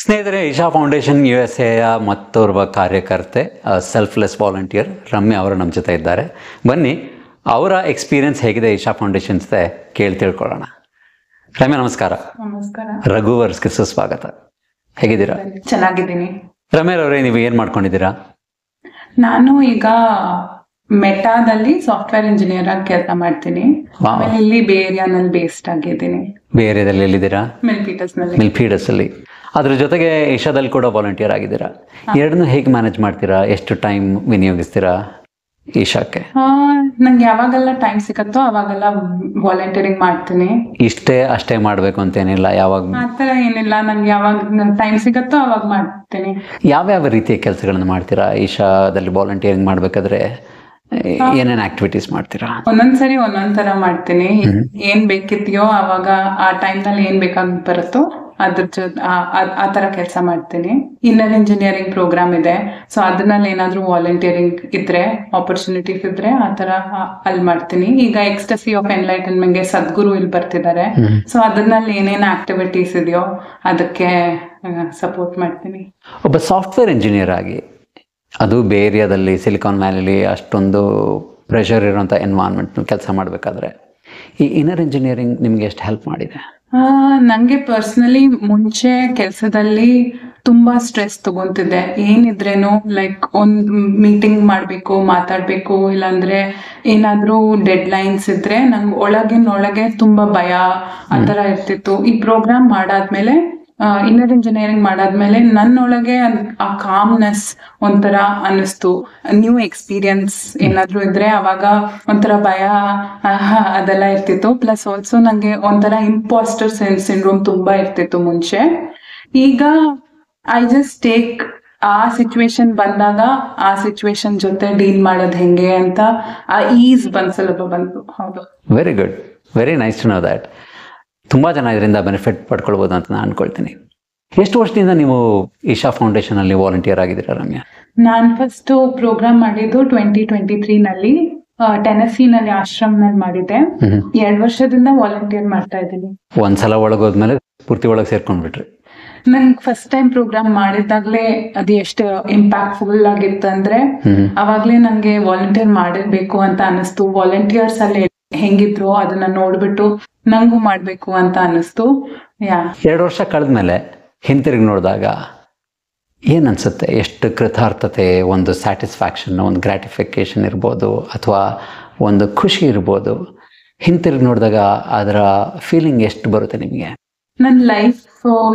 ಸ್ನೇಹಿತರೆ, Isha foundation USA ಮತ್ತೋರ್ವ ಕಾರ್ಯಕರ್ತೆ, ಸೆಲ್ಫ್ಲೆಸ್ ವಾಲಂಟಿಯರ್ ರಮ್ಯಾ ಅವರು ನಮ್ಮ ಜೊತೆ ಇದ್ದಾರೆ. ಬನ್ನಿ, ಅವರ ಎಕ್ಸ್ಪೀರಿಯನ್ಸ್ ಹೇಗಿದೆ ಇಶಾ ಫೌಂಡೇಶನ್ ಜೊತೆ ಕೇಳಿ ತಿಳ್ಕೊಳ್ಳೋಣ. ರಮ್ಯಾ ನಮಸ್ಕಾರ. ನಮಸ್ಕಾರ. ರಘುವರ್ಸ್ಗೆ ಸುಸ್ವಾಗತ. ಹೇಗಿದ್ದೀರಾ? ಚೆನ್ನಾಗಿದ್ದೀನಿ. ರಮ್ಯಾ ಅವರೇ, ನೀವು ಏನು ಮಾಡ್ಕೊಂಡಿದ್ದೀರಾ? ನಾನು ಈಗ ಮೆಟಾದಲ್ಲಿ ಸಾಫ್ಟ್ವೇರ್ ಇಂಜಿನಿಯರ್ ಆಗಿ ಕೆಲಸ ಮಾಡ್ತೀನಿ. ಆಮೇಲೆ ಇಲ್ಲಿ ಬೇ ಏರಿಯಾನಲ್ಲಿ ಬೇಸ್ಡ್ ಆಗಿದ್ದೀನಿ. ಬೇ ಏರಿಯಾದಲ್ಲಿ ಎಲ್ಲಿದ್ದೀರಾ? ಮಿಲ್ಪೀಟರ್ಸ್ ಅಲ್ಲಿ. ಅದ್ರ ಜೊತೆಗೆ ಇಶಾದಲ್ಲಿ ಕೂಡ ವಾಲಂಟಿಯರ್ ಆಗಿದ್ದೀರಾ. ಎರಡನ್ನೂ ಹೇಗೆ ಮ್ಯಾನೇಜ್ ಮಾಡ್ತೀರಾ? ಎಷ್ಟು ಟೈಮ್ ವಿನಿಯೋಗಿಸ್ತೀರಾ ಇಶಾಕ್ಕೆ? ನಂಗೆ ಯಾವಾಗೆಲ್ಲ ಟೈಮ್ ಸಿಗತ್ತೋ ಅವಾಗೆಲ್ಲ ವಾಲಂಟಿಯರಿಂಗ್ ಮಾಡ್ತೀನಿ. ಅಷ್ಟೇ ಮಾಡ್ಬೇಕು ಅಂತೇನಿಲ್ಲ, ಯಾವಾಗ ಆತರ ಏನಿಲ್ಲ. ನಂಗೆ ಯಾವಾಗ ಟೈಮ್ ಸಿಗತ್ತೋ ಅವಾಗ ಮಾಡ್ತೀನಿ. ಯಾವ್ಯಾವ ರೀತಿಯ ಕೆಲಸಗಳನ್ನ ಮಾಡ್ತೀರಾ ಇಶಾದಲ್ಲಿ ವಾಲಂಟಿಯರಿಂಗ್ ಮಾಡ್ಬೇಕಾದ್ರೆ? ಏನೇನ್ ಆಕ್ಟಿವಿಟೀಸ್ ಮಾಡ್ತೀರಾ? ಒಂದೊಂದ್ಸರಿ ಒಂದೊಂದ್ ತರ ಮಾಡ್ತೀನಿ. ಏನ್ ಬೇಕಿದ್ಯೋ ಅವಾಗ ಆ ಟೈಮ್ ನಲ್ಲಿ ಏನ್ ಬೇಕಾಗ್ ಬರುತ್ತೋ ಅದ್ರ ಜೊತೆ ಆ ತರ ಕೆಲಸ ಮಾಡ್ತೀನಿ. ಇನ್ನರ್ ಇಂಜಿನಿಯರಿಂಗ್ ಪ್ರೋಗ್ರಾಮ್ ಇದೆ, ಸೊ ಅದ್ರಲ್ಲಿ ಏನಾದ್ರೂ ವಾಲಂಟಿಯರಿಂಗ್ ಇದ್ರೆ, ಆಪರ್ಚುನಿಟೀಸ್ ಇದ್ರೆ ಆ ತರ ಅಲ್ಲಿ ಮಾಡ್ತೀನಿ. ಈಗ ಎಕ್ಸ್ಟಸಿ ಆಫ್ ಎನ್ಲೈಟನ್ಮೆಂಟ್ಗೆ ಸದ್ಗುರು ಇಲ್ಲಿ ಬರ್ತಿದ್ದಾರೆ, ಸೊ ಅದ್ರಲ್ಲಿ ಏನೇನ್ ಆಕ್ಟಿವಿಟೀಸ್ ಇದೆಯೋ ಅದಕ್ಕೆ ಸಪೋರ್ಟ್ ಮಾಡ್ತೀನಿ. ಒಬ್ಬ ಸಾಫ್ಟ್ವೇರ್ ಇಂಜಿನಿಯರ್ ಆಗಿ, ಅದು ಬೇ ಏರಿಯಾದಲ್ಲಿ ಸಿಲಿಕಾನ್ ವ್ಯಾಲಿಲಿ ಅಷ್ಟೊಂದು ಪ್ರೆಷರ್ ಇರುವಂಥ ಎನ್ವೈರನ್ಮೆಂಟ್ ಕೆಲಸ ಮಾಡಬೇಕಾದ್ರೆ ಈ ಇನ್ನರ್ ಇಂಜಿನಿಯರಿಂಗ್ ನಿಮ್ಗೆ ಎಷ್ಟು ಹೆಲ್ಪ್ ಮಾಡಿದೆ? ನಂಗೆ ಪರ್ಸ್ನಲಿ ಮುಂಚೆ ಕೆಲಸದಲ್ಲಿ ತುಂಬಾ ಸ್ಟ್ರೆಸ್ ತಗೊಂತಿದ್ದೆ. ಏನಿದ್ರೇನು ಲೈಕ್ ಒಂದ್ ಮೀಟಿಂಗ್ ಮಾಡ್ಬೇಕು, ಮಾತಾಡ್ಬೇಕು, ಇಲ್ಲಾಂದ್ರೆ ಏನಾದ್ರೂ ಡೆಡ್ ಲೈನ್ಸ್ ಇದ್ರೆ ನಂಗೆ ಒಳಗೆ ತುಂಬಾ ಭಯ ಆ ತರ ಇರ್ತಿತ್ತು. ಈ ಪ್ರೋಗ್ರಾಮ್ ಮಾಡಾದ್ಮೇಲೆ, ಇನ್ನರ್ ಇಂಜಿನಿಯರಿಂಗ್ ಮಾಡಾದ್ಮೇಲೆ ನನ್ನೊಳಗೆ ಆ ಕಾಮ್ನೆಸ್ ಒಂಥರ ಅನ್ನಿಸ್ತು. ನ್ಯೂ ಎಕ್ಸ್ಪೀರಿಯನ್ಸ್ ಏನಾದ್ರು ಇದ್ರೆ ಅವಾಗ ಒಂಥರ ಭಯ ಅದೆಲ್ಲ ಇರ್ತಿತ್ತು. ಪ್ಲಸ್ ಆಲ್ಸೋ ನಂಗೆ ಒಂಥರ ಇಂಪಾಸ್ಟರ್ ಸಿಂಡ್ರೋಮ್ ತುಂಬಾ ಇರ್ತಿತ್ತು ಮುಂಚೆ. ಈಗ ಐ ಜಸ್ಟ್ ಟೇಕ್ ಆ ಸಿಚುವೇಶನ್ ಬಂದಾಗ ಆ ಸಿಚುವೇಶನ್ ಜೊತೆ ಡೀಲ್ ಮಾಡೋದು ಹೆಂಗೆ ಅಂತ ಆ ಈಸ್ ಸ್ವಲ್ಪ ಬಂತು. ಹೌದು, very good, very nice to know that. ತುಂಬ ಜನ ಇದರಿಂದ ಬೆನಿಫಿಟ್ ಪಡ್ಕೊಳ್ಬೋದು ಅಂತ ನಾನು ಅನ್ಕೊಳ್ತೀನಿ. ಎಷ್ಟು ವರ್ಷದಿಂದ ನೀವು ಇಶಾ ಫೌಂಡೇಶನ್ ಅಲ್ಲಿ ವಾಲಂಟಿಯರ್ ಆಗಿದ್ದೀರಾ ರಮ್ಯಾ? ನಾನು ಫಸ್ಟ್ ಪ್ರೋಗ್ರಾಮ್ ಮಾಡಿದ್ದು 2023 ನಲ್ಲಿ ಟೆನಸಿನಲ್ಲಿ ಆಶ್ರಮ್ನಲ್ಲಿ ಮಾಡಿದ್ದೆ. 2 ವರ್ಷದಿಂದ ವಾಲಂಟಿಯರ್ ಮಾಡ್ತಾ ಇದ್ದೀನಿ. ಒಂದ್ಸಲ ಒಳಗೋದ್ಮೇಲೆ ಪೂರ್ತಿ ಒಳಗೆ ಸೇರ್ಕೊಂಡ್ಬಿಟ್ರಿ? ನಂಗೆ ಫಸ್ಟ್ ಟೈಮ್ ಪ್ರೋಗ್ರಾಮ್ ಮಾಡಿದಾಗ್ಲೇ ಅದು ಎಷ್ಟು ಇಂಪ್ಯಾಕ್ಟ್ಫುಲ್ ಆಗಿತ್ತು ಅಂದ್ರೆ ಅವಾಗ್ಲೇ ನಂಗೆ ವಾಲಂಟಿಯರ್ ಮಾಡಿರ್ಬೇಕು ಅಂತ ಅನಿಸ್ತು. ವಾಲಂಟಿಯರ್ಸ್ ಅಲ್ಲಿ ಹೆಂಗಿದ್ರು ಅದನ್ನ ನೋಡ್ಬಿಟ್ಟು ನಂಗೂ ಮಾಡ್ಬೇಕು ಅಂತ ಅನಿಸ್ತು. 2 ವರ್ಷ ಕಳೆದ್ಮೇಲೆ ಹಿಂತಿರುಗಿ ನೋಡಿದಾಗ ಏನ್ ಅನ್ಸುತ್ತೆ? ಎಷ್ಟು ಕೃತಾರ್ಥತೆ, ಒಂದು ಸ್ಯಾಟಿಸ್ಫ್ಯಾಕ್ಷನ್, ಒಂದು ಗ್ರಾಟಿಫಿಕೇಶನ್ ಇರ್ಬೋದು, ಅಥವಾ ಒಂದು ಖುಷಿ ಇರ್ಬೋದು. ಹಿಂತಿರುಗಿ ನೋಡಿದಾಗ ಅದರ ಫೀಲಿಂಗ್ ಎಷ್ಟು ಬರುತ್ತೆ ನಿಮಗೆ? ನನ್ನ ಲೈಫ್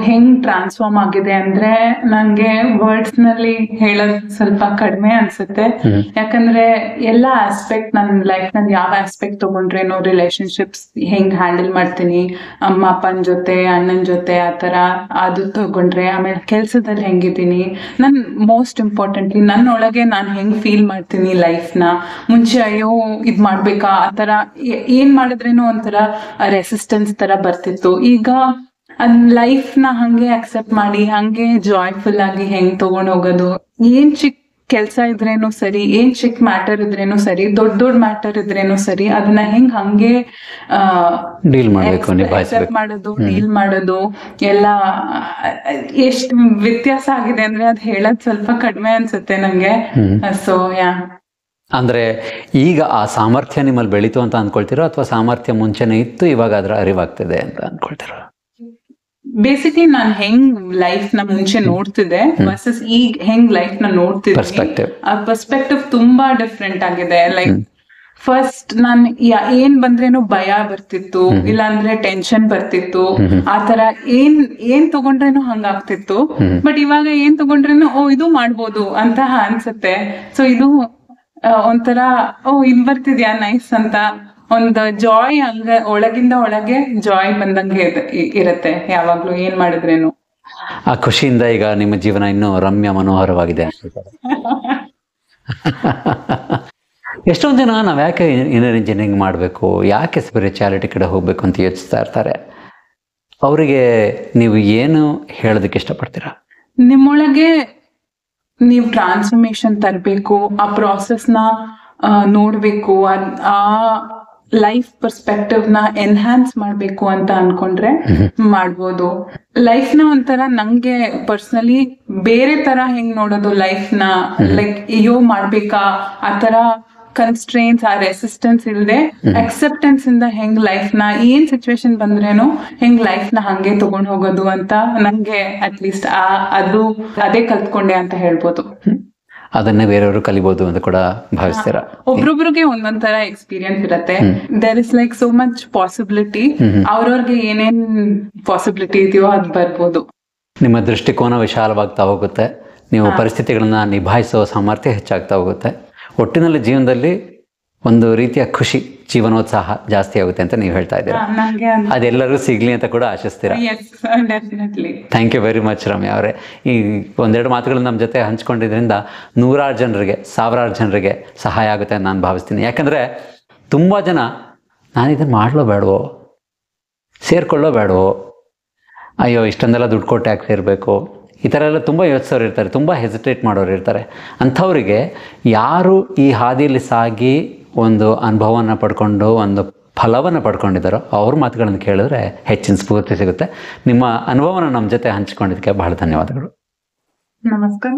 ಹೆಂಗ್ ಟ್ರಾನ್ಸ್ಫಾರ್ಮ್ ಆಗಿದೆ ಅಂದ್ರೆ ನಂಗೆ ವರ್ಡ್ಸ್ ನಲ್ಲಿ ಹೇಳೋದು ಸ್ವಲ್ಪ ಕಡಿಮೆ ಅನ್ಸುತ್ತೆ. ಯಾಕಂದ್ರೆ ಎಲ್ಲ ಆಸ್ಪೆಕ್ಟ್ ನನ್ನ ಲೈಫ್ ನಲ್ಲಿ ಯಾವ ಆಸ್ಪೆಕ್ಟ್ ತಗೊಂಡ್ರೇನು, ರಿಲೇಶನ್ಶಿಪ್ಸ್ ಹೆಂಗ್ ಹ್ಯಾಂಡಲ್ ಮಾಡ್ತೀನಿ ಅಮ್ಮ ಅಪ್ಪನ ಜೊತೆ, ಅಣ್ಣನ ಜೊತೆ, ಆತರ ಅದು ತಗೊಂಡ್ರೆ, ಆಮೇಲೆ ಕೆಲ್ಸದಲ್ಲಿ ಹೆಂಗಿದ್ದೀನಿ, ನನ್ ಮೋಸ್ಟ್ ಇಂಪಾರ್ಟೆಂಟ್ಲಿ ನನ್ನೊಳಗೆ ನಾನು ಹೆಂಗ್ ಫೀಲ್ ಮಾಡ್ತೀನಿ ಲೈಫ್ನ. ಮುಂಚೆ ಅಯ್ಯೋ ಇದ್ ಮಾಡ್ಬೇಕಾ ಆತರ ಏನ್ ಮಾಡಿದ್ರೇನು ಒಂಥರ ರೆಸಿಸ್ಟೆನ್ಸ್ ತರ ಬರ್ತಿತ್ತು. ಈಗ ಲೈಫ್ ನ ಹಂಗೆ ಅಕ್ಸೆಪ್ಟ್ ಮಾಡಿ, ಹಂಗೆ ಜಾಯ್ಫುಲ್ ಆಗಿ ಹೆಂಗ್ ತಗೊಂಡ್ ಹೋಗೋದು. ಏನ್ ಚಿಕ್ಕ ಕೆಲ್ಸ ಇದ್ರೇನು ಸರಿ, ಏನ್ ಚಿಕ್ಕ ಮ್ಯಾಟರ್ ಇದ್ರೇನು ಸರಿ, ದೊಡ್ಡ ಮ್ಯಾಟರ್ ಇದ್ರೇನು ಸರಿ, ಅದನ್ನ ಹೆಂಗ್ ಹಂಗೆ ಡೀಲ್ ಮಾಡಬೇಕು, ಅಕ್ಸೆಪ್ಟ್ ಮಾಡೋದು, ಡೀಲ್ ಮಾಡೋದು ಎಲ್ಲ ಎಷ್ಟು ವ್ಯತ್ಯಾಸ ಆಗಿದೆ ಅಂದ್ರೆ ಅದ್ ಹೇಳೋದ್ ಸ್ವಲ್ಪ ಕಡಿಮೆ ಅನ್ಸುತ್ತೆ ನಂಗೆ. ಸೊ ಅಂದ್ರೆ ಈಗ ಆ ಸಾಮರ್ಥ್ಯ ನಿಮ್ಮಲ್ಲಿ ಬೆಳೀತು ಅಂತ ಅನ್ಕೊಳ್ತೀರೋ, ಅಥವಾ ಸಾಮರ್ಥ್ಯ ಮುಂಚೆನೇ ಇತ್ತು ಇವಾಗ ಅದ್ರ ಅರಿವಾಗ್ತಿದೆ ಅಂತ ಅನ್ಕೊಳ್ತೀರೋ? ಬೇಸಿಕ್ಲಿ ನಾನು ಹೆಂಗ್ ಲೈಫ್ ನ ಮುಂಚೆ ನೋಡ್ತಿದ್ದೆ ವರ್ಸಸ್ ಈಗ ಹೆಂಗ್ ಲೈಫ್ ನ ನೋಡ್ತಿದ್ದೆ, ಆ ಪರ್ಸ್ಪೆಕ್ಟಿವ್ ತುಂಬಾ ಡಿಫ್ರೆಂಟ್ ಆಗಿದೆ. ಲೈಕ್ ಫಸ್ಟ್ ನಾನ್ ಏನ್ ಬಂದ್ರೇನು ಭಯ ಬರ್ತಿತ್ತು, ಇಲ್ಲಾಂದ್ರೆ ಟೆನ್ಷನ್ ಬರ್ತಿತ್ತು, ಆತರ ಏನ್ ತಗೊಂಡ್ರೇನು ಹಂಗಾಗ್ತಿತ್ತು. ಬಟ್ ಇವಾಗ ಏನ್ ತಗೊಂಡ್ರೇನು ಇದು ಮಾಡ್ಬೋದು ಅಂತ ಅನ್ಸುತ್ತೆ. ಸೊ ಇದು ಒಂಥರ ಇದ್ ಬರ್ತಿದ್ಯಾ ನೈಸ್ ಅಂತ ಒಂದು ಜಾಯ್, ಹಂಗ ಒಳಗಿಂದ ಒಳಗೆ ಜಾಯ್ ಬಂದಂಗೆ ಇರತ್ತೆ ಯಾವಾಗ್ಲೂ ಏನ್ ಮಾಡಿದ್ರೇನು. ಆ ಖುಷಿಯಿಂದ ಈಗ ನಿಮ್ಮ ಜೀವನ ಇನ್ನೂ ರಮ್ಯ ಮನೋಹರವಾಗಿದೆ. ಎಷ್ಟೊಂದು ಜನ ನಾವ್ ಯಾಕೆ ಇನ್ನರ್ ಇಂಜಿನಿಯರಿಂಗ್ ಮಾಡಬೇಕು, ಯಾಕೆ ಸ್ಪಿರಿಚುಯಾಲಿಟಿ ಕಡೆ ಹೋಗ್ಬೇಕು ಅಂತ ಯೋಚಿಸ್ತಾ ಇರ್ತಾರೆ. ಅವರಿಗೆ ನೀವು ಏನು ಹೇಳೋದಕ್ಕೆ ಇಷ್ಟಪಡ್ತೀರಾ? ನಿಮ್ಮೊಳಗೆ ನೀವು ಟ್ರಾನ್ಸ್ಫಾರ್ಮೇಶನ್ ತರಬೇಕು, ಆ ಪ್ರಾಸೆಸ್ನ ನೋಡ್ಬೇಕು, ಲೈಫ್ ಪರ್ಸ್ಪೆಕ್ಟಿವ್ ನ ಎನ್ಹಾನ್ಸ್ ಮಾಡ್ಬೇಕು ಅಂತ ಅನ್ಕೊಂಡ್ರೆ ಮಾಡ್ಬೋದು. ಲೈಫ್ ನ ಒಂಥರ ನಂಗೆ ಪರ್ಸನಲಿ ಬೇರೆ ತರ ಹೆಂಗ್ ನೋಡೋದು ಲೈಫ್ ನ, ಲೈಕ್ ಅಯ್ಯೋ ಮಾಡ್ಬೇಕಾ ಆತರ ಕನ್ಸ್ಟ್ರೇನ್ಸ್ ಆ ರೆಸಿಸ್ಟೆನ್ಸ್ ಇಲ್ದೆ ಅಕ್ಸೆಪ್ಟೆನ್ಸ್ ಇಂದ ಹೆಂಗ್ ಲೈಫ್ ನ ಏನ್ ಸಿಚುವೇಶನ್ ಬಂದ್ರೇನು ಹೆಂಗ್ ಲೈಫ್ ನ ಹಂಗೆ ತಗೊಂಡ್ ಹೋಗೋದು ಅಂತ ನಂಗೆ ಅಟ್ಲೀಸ್ಟ್ ಅದೇ ಕಲ್ತ್ಕೊಂಡೆ ಅಂತ ಹೇಳ್ಬೋದು. ಅದನ್ನೇ ಬೇರೆಯವರು ಕಲಿಬಹುದು ಅಂತ ಕೂಡ ಭಾವಿಸ್ತೀರಾ? ಒಬ್ರೊಬ್ರಿಗೆ ಒಂದೊಂದ್ ತರ ಎಕ್ಸ್ಪೀರಿಯನ್ಸ್ ಇರತ್ತೆ. There is like so much possibility. ಅವ್ರವ್ರಿಗೆ ಏನೇನ್ ಪಾಸಿಬಿಲಿಟಿ ಇದೆಯೋ ಅದ್ ಬರ್ಬೋದು. ನಿಮ್ಮ ದೃಷ್ಟಿಕೋನ ವಿಶಾಲವಾಗ್ತಾ ಹೋಗುತ್ತೆ, ನೀವು ಪರಿಸ್ಥಿತಿಗಳನ್ನ ನಿಭಾಯಿಸೋ ಸಾಮರ್ಥ್ಯ ಹೆಚ್ಚಾಗ್ತಾ ಹೋಗುತ್ತೆ. ಒಟ್ಟಿನಲ್ಲಿ ಜೀವನದಲ್ಲಿ ಒಂದು ರೀತಿಯ ಖುಷಿ, ಜೀವನೋತ್ಸಾಹ ಜಾಸ್ತಿ ಆಗುತ್ತೆ ಅಂತ ನೀವು ಹೇಳ್ತಾ ಇದ್ದೀರಾ. ಅದೆಲ್ಲರಿಗೂ ಸಿಗ್ಲಿ ಅಂತ ಕೂಡ ಆಶಿಸ್ತೀರಾ. Thank you very much Ramya ಅವರೇ. ಈ ಒಂದೆರಡು ಮಾತುಗಳನ್ನ ನಮ್ಮ ಜೊತೆ ಹಂಚ್ಕೊಂಡಿದ್ರಿಂದ ನೂರಾರು ಜನರಿಗೆ, ಸಾವಿರಾರು ಜನರಿಗೆ ಸಹಾಯ ಆಗುತ್ತೆ ಅಂತ ನಾನು ಭಾವಿಸ್ತೀನಿ. ಯಾಕಂದರೆ ತುಂಬ ಜನ ನಾನು ಇದನ್ನು ಮಾಡಲೋ ಬೇಡವೋ, ಸೇರ್ಕೊಳ್ಳೋ ಬೇಡವೋ, ಅಯ್ಯೋ ಇಷ್ಟೊಂದೆಲ್ಲ ದುಡ್ಡು ಕೊಟ್ಟು ಯಾಕೆ ಸೇರಬೇಕು, ಈ ಥರ ಎಲ್ಲ ತುಂಬ ಯೋಚಿಸೋರು ಇರ್ತಾರೆ, ತುಂಬ ಹೆಸಿಟೇಟ್ ಮಾಡೋರು ಇರ್ತಾರೆ. ಅಂಥವರಿಗೆ ಯಾರು ಈ ಹಾದಿಯಲ್ಲಿ ಸಾಗಿ ಒಂದು ಅನುಭವವನ್ನು ಪಡ್ಕೊಂಡು ಒಂದು ಫಲವನ್ನು ಪಡ್ಕೊಂಡಿದ್ದಾರೋ ಅವ್ರ ಮಾತುಗಳನ್ನು ಕೇಳಿದ್ರೆ ಹೆಚ್ಚಿನ ಸ್ಫೂರ್ತಿ ಸಿಗುತ್ತೆ. ನಿಮ್ಮ ಅನುಭವನ ನಮ್ಮ ಜೊತೆ ಹಂಚಿಕೊಂಡಿದ್ದಕ್ಕೆ ಬಹಳ ಧನ್ಯವಾದಗಳು. ನಮಸ್ಕಾರ.